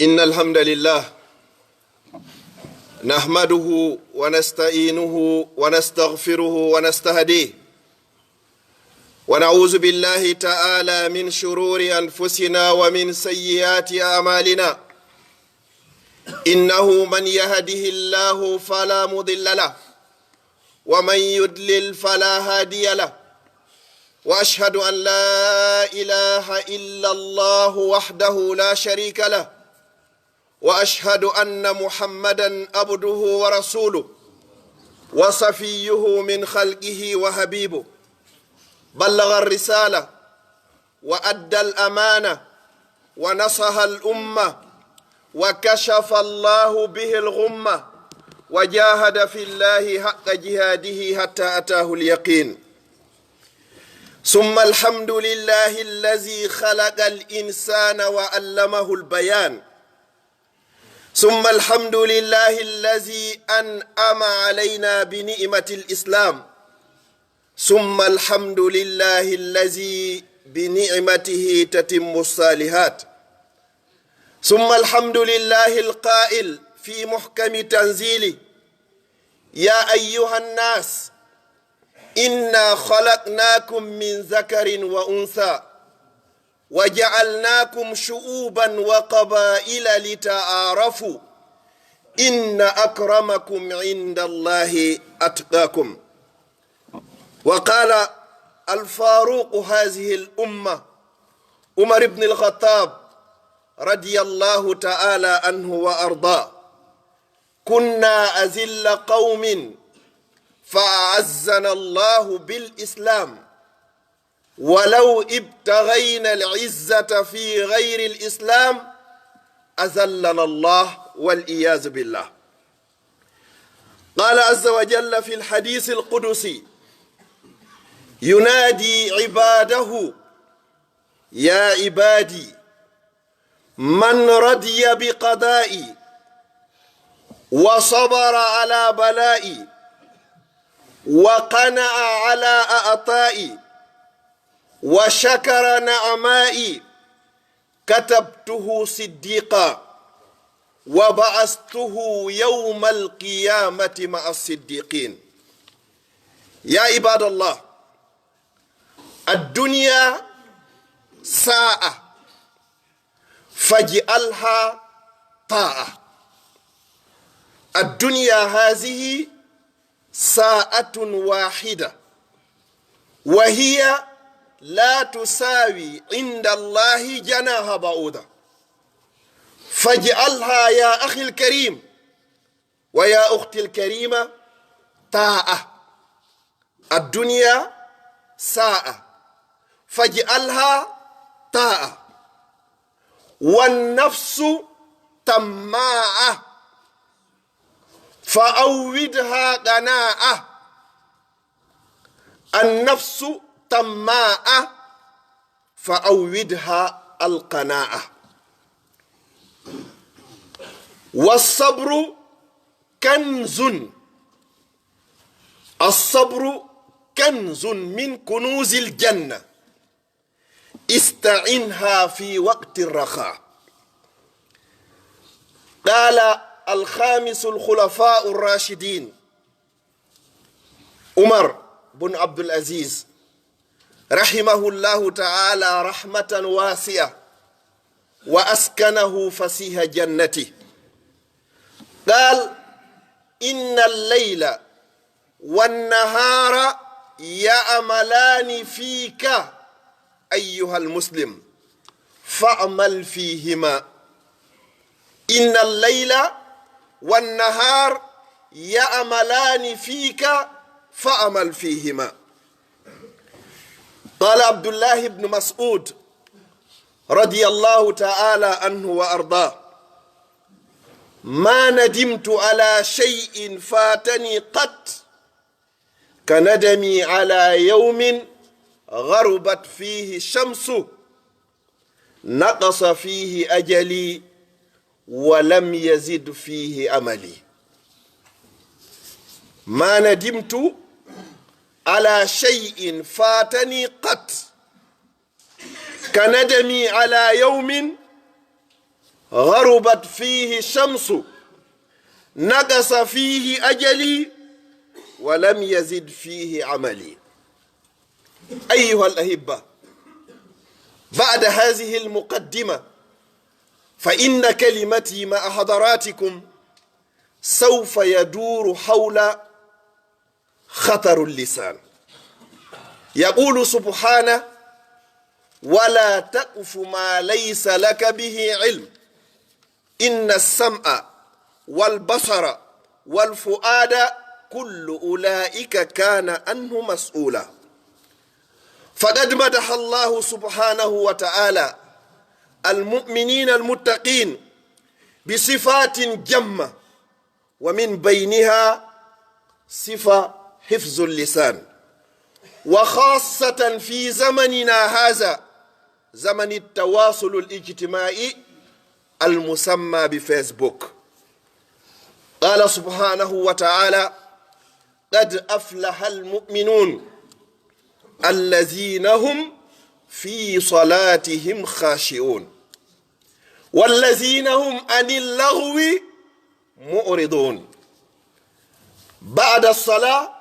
إن الحمد لله نحمده ونستعينه ونستغفره ونستهديه ونعوذ بالله تعالى من شرور أنفسنا ومن سيئات أعمالنا. إنه من يهده الله فلا مضل له ومن يضلل فلا هادي له، وأشهد أن لا إله إلا الله وحده لا شريك له، وأشهد أن محمدًا عبده ورسوله وصفيه من خلقه وحبيبه، بلغ الرسالة وأدى الأمانة ونصح الأمة وكشف الله به الغمة وجاهد في الله حق جهاده حتى أتاه اليقين. ثم الحمد لله الذي خلق الإنسان وعلمه البيان. ثم الحمد لله الذي أنعم علينا بنعمة الإسلام. ثم الحمد لله الذي بنعمته تتم الصالحات. ثم الحمد لله القائل في محكم تنزيله: يا أيها الناس إنا خلقناكم من ذكر وأنثى وجعلناكم شعوبا وقبائل لتعارفوا إن أكرمكم عند الله أتقاكم. وقال الفاروق هذه الأمة عمر بن الخطاب رضي الله تعالى عنه وأرضاه: كنا أذل قوم فأعزنا الله بالإسلام، ولو ابتغينا العزة في غير الإسلام أذلنا الله والعياذ بالله. قال عز وجل في الحديث القدسي ينادي عباده: يا عبادي من رضي بقضائي وصبر على بلائي وقنع على أعطائي وشكر نعمائي كتبته صديقا وبعثته يوم القيامة مع الصديقين. يا عباد الله، الدنيا ساعة فاجعلها طاعة. الدنيا هذه ساعة واحدة، وهي لا تساوي عند الله جناح بعوضة، فاجعلها يا أخي الكريم ويا أختي الكريمة طاعة. الدنيا ساعة فاجعلها طاعة. والنفس طماعة فأودها قناعة. النفس طماعة فأودها القناعة. والصبر كنز. الصبر كنز من كنوز الجنة، استعنها في وقت الرخاء. قال الخامس الخلفاء الراشدين عمر بن عبد العزيز رحمه الله تعالى رحمة واسعة وأسكنه فسيح جنته، قال: إن الليل والنهار يعملان فيك أيها المسلم فاعمل فيهما. إن الليل والنهار يعملان فيك فاعمل فيهما. قال عبد الله بن مسعود رضي الله تعالى عنه وأرضاه: ما ندمت على شيء فاتني قط كندمي على يوم غربت فيه الشمس نقص فيه أجلي ولم يزد فيه أملي. ما ندمت على شيء فاتني قط كندمي على يوم غربت فيه الشمس نقص فيه أجلي ولم يزد فيه عملي. أيها الأحبة، بعد هذه المقدمة فإن كلمتي مع حضراتكم سوف يدور حول خطر اللسان. يقول سبحانه: ولا تقف ما ليس لك به علم إن السمع والبصر والفؤاد كل أولئك كان عنه مسؤولا. فقد مدح الله سبحانه وتعالى المؤمنين المتقين بصفات جمة، ومن بينها صفة حفظ اللسان، وخاصة في زمننا هذا، زمن التواصل الاجتماعي المسمى بفيسبوك. قال سبحانه وتعالى: قد أفلح المؤمنون الذين هم في صلاتهم خاشعون والذين هم عن اللغو معرضون. بعد الصلاة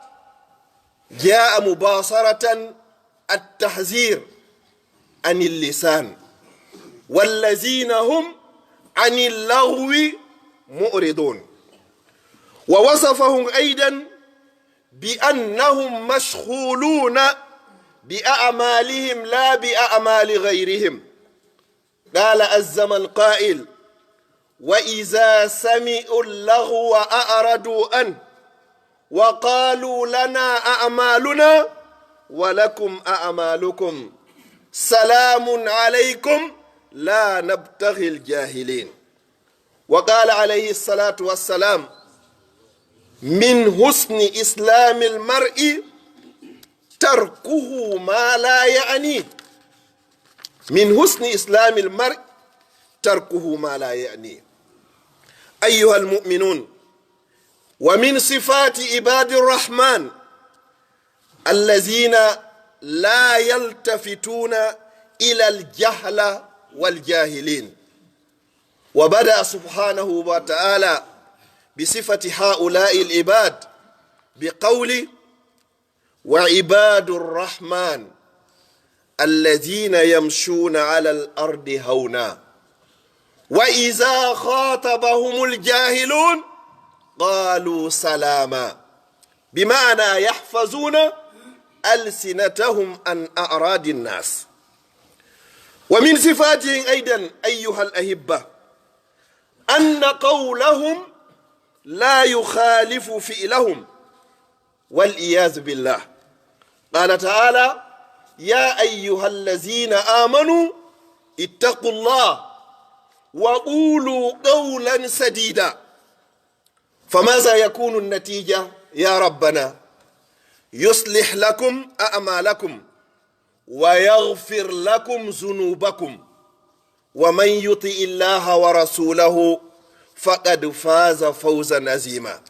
جاء مباشرة التحذير عن اللسان، والذين هم عن اللغو معرضون، ووصفهم أيضا بأنهم مشغولون بأعمالهم لا بأعمال غيرهم. قال عز من قائل: وإذا سمعوا اللغو أعرضوا عنه وقالوا لنا أعمالنا ولكم أعمالكم سلام عليكم لا نبتغي الجاهلين. وقال عليه الصلاة والسلام: من حسن إسلام المرء تركه ما لا يعنيه. من حسن إسلام المرء تركه ما لا يعنيه. أيها المؤمنون، ومن صفات عباد الرحمن الذين لا يلتفتون إلى الجهل والجاهلين. وبدأ سبحانه وتعالى بصفة هؤلاء العباد بقول: وعباد الرحمن الذين يمشون على الأرض هونا وإذا خاطبهم الجاهلون قالوا سلاما، بمعنى يحفظون ألسنتهم عن أعراض الناس. ومن صفاتهم أيضا أيها الأحبة أن قولهم لا يخالف فعلهم، والعياذ بالله. قال تعالى: يا أيها الذين آمنوا اتقوا الله وقولوا قولا سديدا. فماذا يكون النتيجة يا ربنا؟ يصلح لكم أعمالكم ويغفر لكم ذنوبكم، ومن يطع الله ورسوله فقد فاز فوزا عظيما.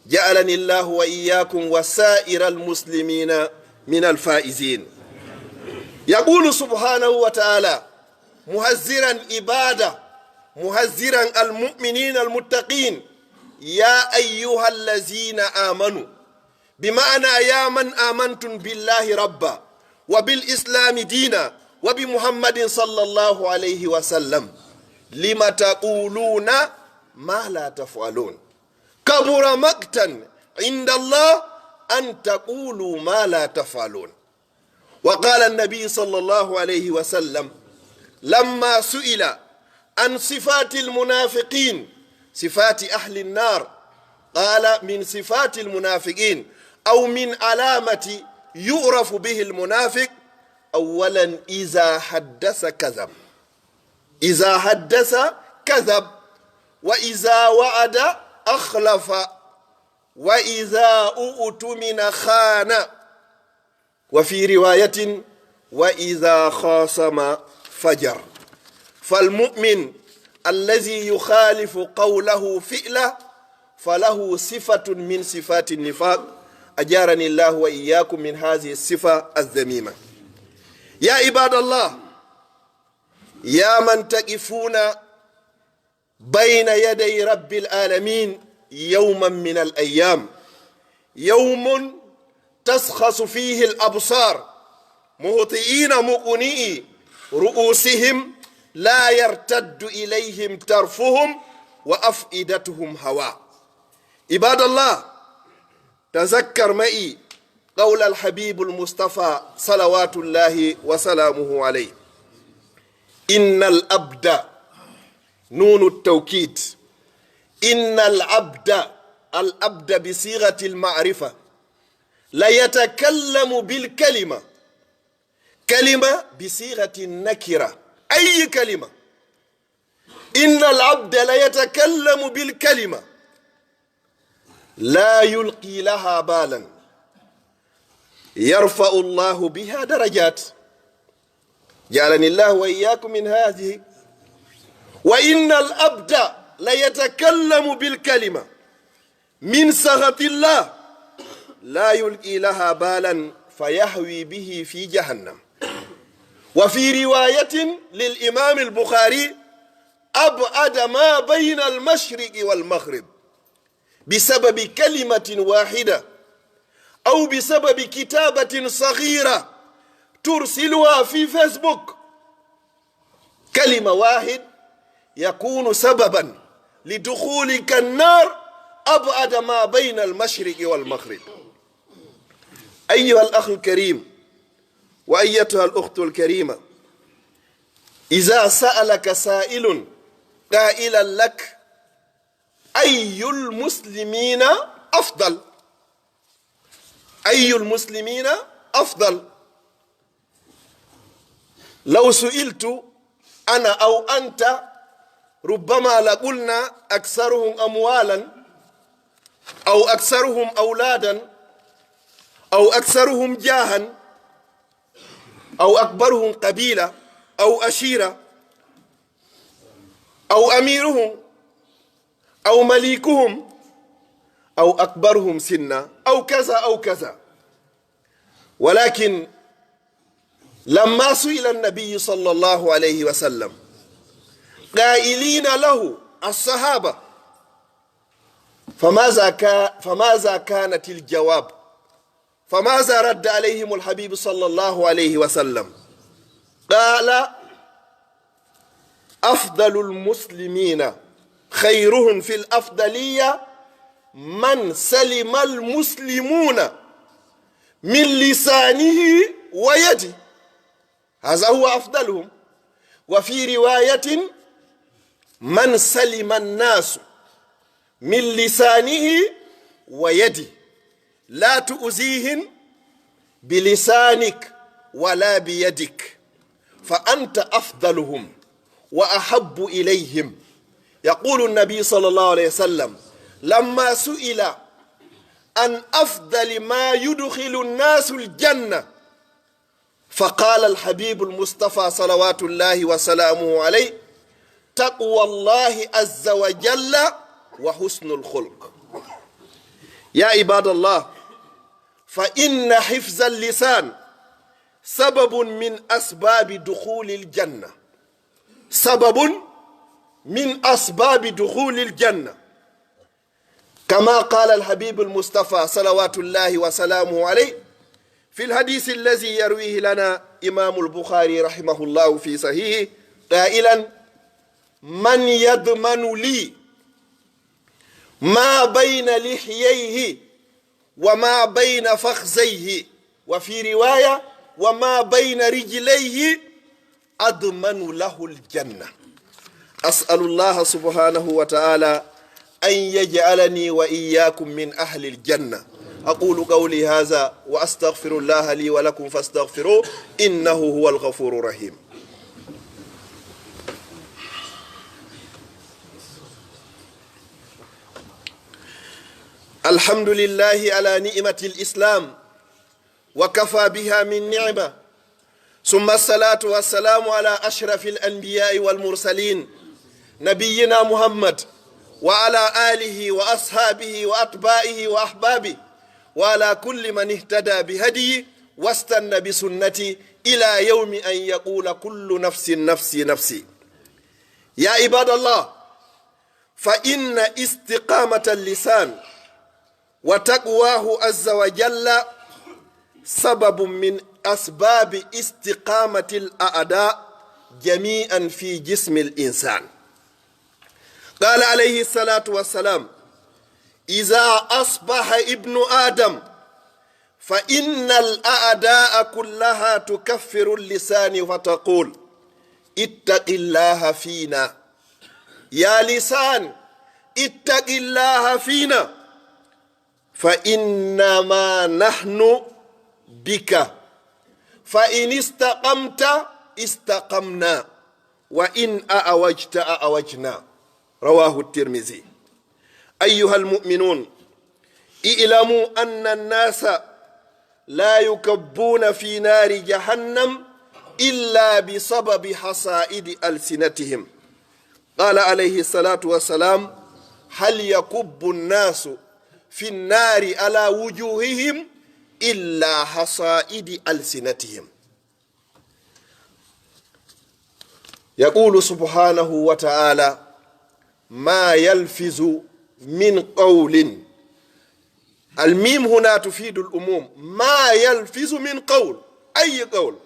جعلني الله وإياكم وسائر المسلمين من الفائزين. يقول سبحانه وتعالى مهزرا عباده، مهزرا المؤمنين المتقين: يا أيها الذين آمنوا، بمعنى يا من آمنتم بالله ربا وبالإسلام دينا وبمحمد صلى الله عليه وسلم، لم تقولون ما لا تفعلون، كبر مقتا عند الله أن تقولوا ما لا تفعلون. وقال النبي صلى الله عليه وسلم لما سئل عن صفات المنافقين، صفات أهل النار، قال: من صفات المنافقين أو من علامة يعرف به المنافق: أولا إذا حدث كذب، إذا حدث كذب، وإذا وعد أخلف، وإذا أؤتمن خان، وفي رواية: وإذا خاصم فجر. فالمؤمن الذي يخالف قوله فعله فله صفة من صفات النفاق. أجارني الله وإياكم من هذه الصفة الذميمة. يا عباد الله، يا من تقفون بين يدي رب العالمين يوما من الأيام، يوم تشخص فيه الأبصار مهطئين مقنعي رؤوسهم لا يرتد إليهم طرفهم وأفئدتهم هواء. عباد الله، تذكر معي قول الحبيب المصطفى صلوات الله وسلامه عليه: إن الأبد، نون التوكيد، إن الأبد بصيغة المعرفة لا يتكلم بالكلمة، كلمة بصيغة النكرة، أي كلمة. إن العبد لا يتكلم بالكلمة لا يلقي لها بالا يرفع الله بها درجات، جعلني الله وإياكم من هذه. وإن العبد لا يتكلم بالكلمة من سخط الله لا يلقي لها بالا فيهوي به في جهنم. وفي رواية للإمام البخاري: أبعد ما بين المشرق والمغرب بسبب كلمة واحدة أو بسبب كتابة صغيرة ترسلها في فيسبوك. كلمة واحد يكون سببا لدخولك النار أبعد ما بين المشرق والمغرب. أيها الأخ الكريم وأيتها الأخت الكريمة، إذا سألك سائل قائلا لك: أي المسلمين أفضل؟ أي المسلمين أفضل؟ لو سئلت أنا أو أنت ربما لقلنا أكثرهم أموالا أو أكثرهم أولادا أو أكثرهم جاها أو أكبرهم قبيلة أو أشيرة أو أميرهم أو مليكهم أو أكبرهم سنا أو كذا أو كذا. ولكن لما سئل النبي صلى الله عليه وسلم قائلين له الصحابة فماذا كانت الجواب؟ فماذا رد عليهم الحبيب صلى الله عليه وسلم؟ قال: أفضل المسلمين خيرهم في الأفضلية من سلم المسلمون من لسانه ويده، هذا هو أفضلهم. وفي رواية: من سلم الناس من لسانه ويده، لا تؤذيهم بلسانك ولا بيدك فأنت أفضلهم وأحب إليهم. يقول النبي صلى الله عليه وسلم لما سئل عن أفضل ما يدخل الناس الجنة، فقال الحبيب المصطفى صلوات الله وسلامه عليه: تقوى الله عز وجل وحسن الخلق. يا عباد الله، فإن حفظ اللسان سبب من أسباب دخول الجنة، سبب من أسباب دخول الجنة، كما قال الحبيب المصطفى صلوات الله وسلامه عليه في الحديث الذي يرويه لنا إمام البخاري رحمه الله في صحيحه قائلا: من يضمن لي ما بين لحييه وما بين فخذيه، وفي رواية: وما بين رجليه، أضمن له الجنة. أسأل الله سبحانه وتعالى أن يجعلني وإياكم من أهل الجنة. أقول قولي هذا وأستغفر الله لي ولكم فاستغفروه إنه هو الغفور الرحيم. الحمد لله على نعمة الإسلام وكفى بها من نعمة، ثم الصلاة والسلام على أشرف الأنبياء والمرسلين نبينا محمد وعلى آله وأصحابه وأتباعه وأحبابه وعلى كل من اهتدى بهديه واستنى بسنته إلى يوم أن يقول كل نفس نفسي نفسي. يا عباد الله، فإن استقامة اللسان وتقواه عز وجل سبب من أسباب استقامة الأعداء جميعا في جسم الإنسان. قال عليه الصلاة والسلام: إذا أصبح ابن آدم فإن الأعداء كلها تكفر اللسان وتقول: اتق الله فينا. يا لسان اتق الله فينا، فإنما نحن بك، فإن استقمت استقمنا، وإن أعوجت أعوجنا. رواه الترمذي. أيها المؤمنون، اعلموا أن الناس لا يكبون في نار جهنم إلا بسبب حصائد ألسنتهم. قال عليه الصلاة والسلام: هل يكب الناس في النار على وجوههم إلا حصائد ألسنتهم. يقول سبحانه وتعالى: ما يلفظ من قول. الميم هنا تفيد الأموم. ما يلفظ من قول، أي قول،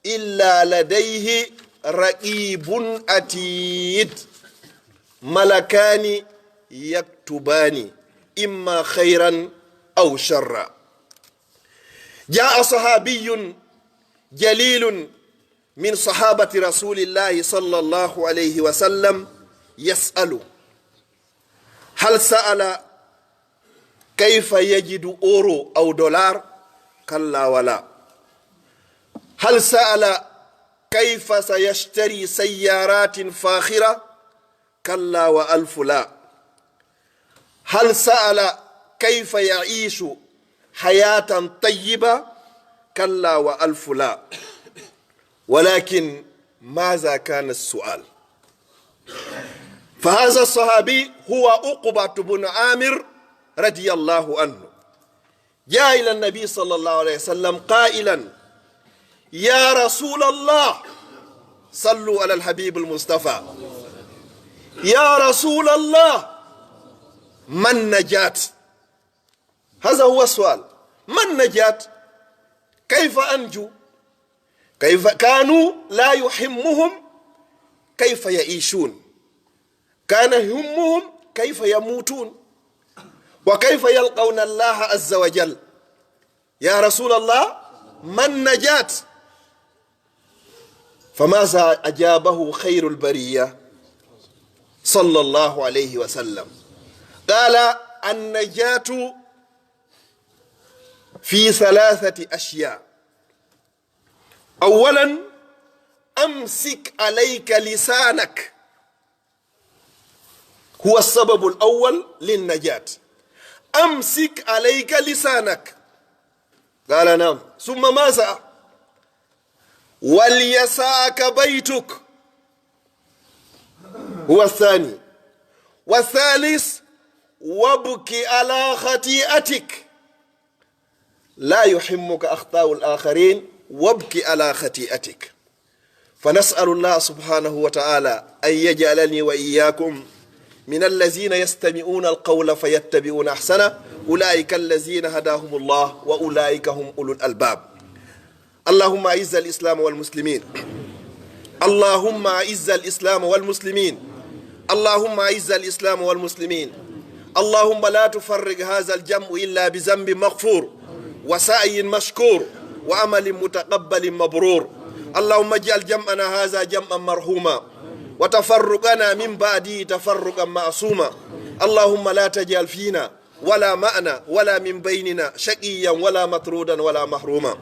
إلا لديه رقيب أتيد، ملكان يكتبان إما خيرا أو شرا. جاء صحابي جليل من صحابة رسول الله صلى الله عليه وسلم يسأل: هل سأل كيف يجد أورو أو دولار؟ كلا ولا. هل سأل كيف سيشتري سيارات فاخرة؟ كلا وألف لا. هل سأل كيف يعيش حياة طيبة؟ كلا وألف لا. ولكن ماذا كان السؤال؟ فهذا الصحابي هو عقبة بن عامر رضي الله عنه، جاء إلى النبي صلى الله عليه وسلم قائلا: يا رسول الله، صلوا على الحبيب المصطفى، يا رسول الله، ما النجاة؟ هذا هو السؤال، ما النجاة؟ كيف أنجو؟ كيف كانوا لا يهمهم كيف يعيشون، كان يهمهم كيف يموتون وكيف يلقون الله عز وجل. يا رسول الله، ما النجاة؟ فماذا أجابه خير البرية صلى الله عليه وسلم؟ قال: النجاة في ثلاثة أشياء. أولا، أمسك عليك لسانك، هو السبب الأول للنجاة. أمسك عليك لسانك. قال: نعم. ثم ماذا؟ وليسعك بيتك، هو الثاني. والثالث: وابكي على خطيئتك، لا يهمك أخطاء الآخرين، وابكي على خطيئتك. فنسأل الله سبحانه وتعالى أن يجعلني وإياكم من الذين يستمعون القول فيتبعون أحسنه، أولئك الذين هداهم الله وأولئك هم أولو الألباب. اللهم أعز الإسلام والمسلمين، اللهم أعز الإسلام والمسلمين، اللهم أعز الإسلام والمسلمين. اللهم لا تفرق هذا الجمع إلا بذنب مغفور وسعي مشكور وعمل متقبل مبرور. اللهم اجعل جمعنا هذا جمعا مرحوما وتفرقنا من بعده تفرقا معصوما. اللهم لا تجعل فينا ولا معنا ولا من بيننا شقيا ولا مطرودا ولا محروما.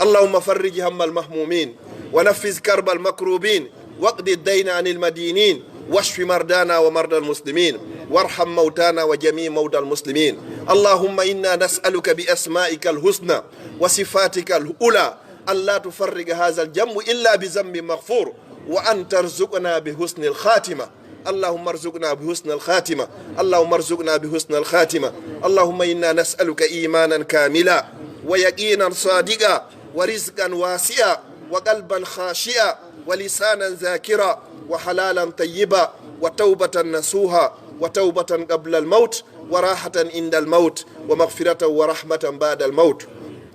اللهم فرج هم المهمومين ونفذ كرب المكروبين واقض الدين عن المدينين واشف مرضانا ومرضى المسلمين وارحم موتانا وجميع موتى المسلمين. اللهم إنا نسألك بأسمائك الحسنى وصفاتك الأولى أن لا تفرق هذا الجمع إلا بذنب مغفور، وأن ترزقنا بحسن الخاتمة. اللهم ارزقنا بحسن الخاتمة، اللهم ارزقنا بحسن الخاتمة. اللهم إنا نسألك إيمانا كاملا ويقينا صادقا ورزقا واسعا وقلبا خاشعا ولسانا ذاكرا وحلالا طيبا وتوبة نسوها وتوبة قبل الموت وراحة عند الموت ومغفرة ورحمة بعد الموت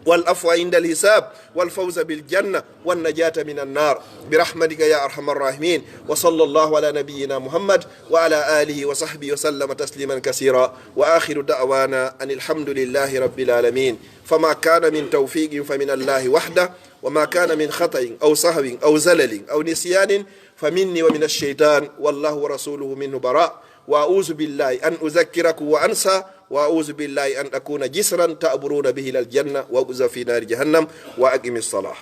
والعفو عند الحساب والفوز بالجنة والنجاة من النار برحمتك يا أرحم الراحمين. وصلى الله على نبينا محمد وعلى آله وصحبه وسلم تسليما كثيرا وآخر دعوانا أن الحمد لله رب العالمين. فما كان من توفيق فمن الله وحده وما كان من خطأ أو سهو أو زلل أو نسيان فمني ومن الشيطان والله ورسوله منه براء. وأعوذ بالله أن أذكركم وأنسى وأعوذ بالله أن أكون جسرا تأبرون به إلى الجنة وأؤذى في نار جهنم وأقم الصلاة.